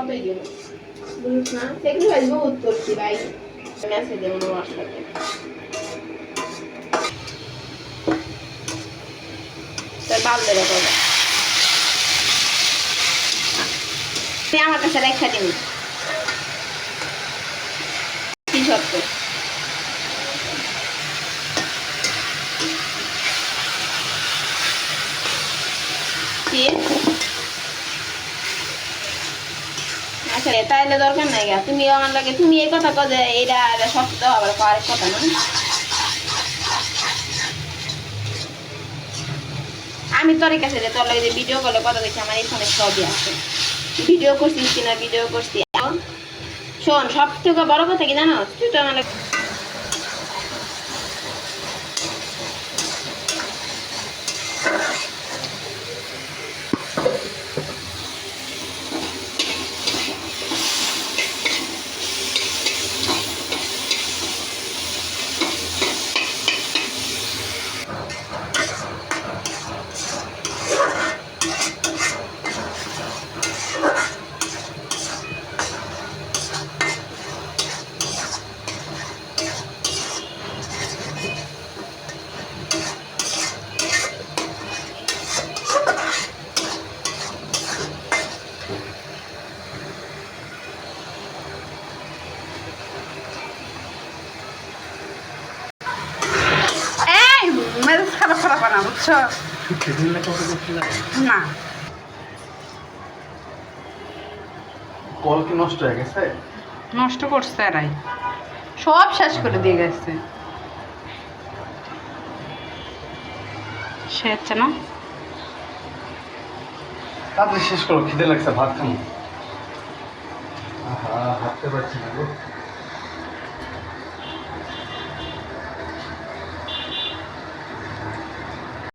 কতই দিব বুঝছ না সেগুলো ভাই বহুত করছি ভাই মেসে দেব না মশলাতে তার বাল দেবে করবে আমার কাছে রেখা দিন কি সত্য কি আচ্ছা তাইলে দরকার নাই গা তুমি আমার লাগে তুমি এই কথা কও যে এটা সত্য আবার আরেক কথা না আমি তোর কাছে যে তোর লাগে যে ভিডিও কলে কথা দেখছি আমার এই ফোনে সবই আছে ভিডিও করছিস কিনা ভিডিও করছি শোন সব থেকে বড় কথা কি জানো তুই তো আমার খারাপ না বুঝছো না কল কি নষ্ট হয়ে গেছে নষ্ট করছে এরাই সব শেষ করে দিয়ে গেছে সে হচ্ছে না তাড়াতাড়ি শেষ করো খিদে লাগছে ভাত খাবো হাঁটতে পারছি না গো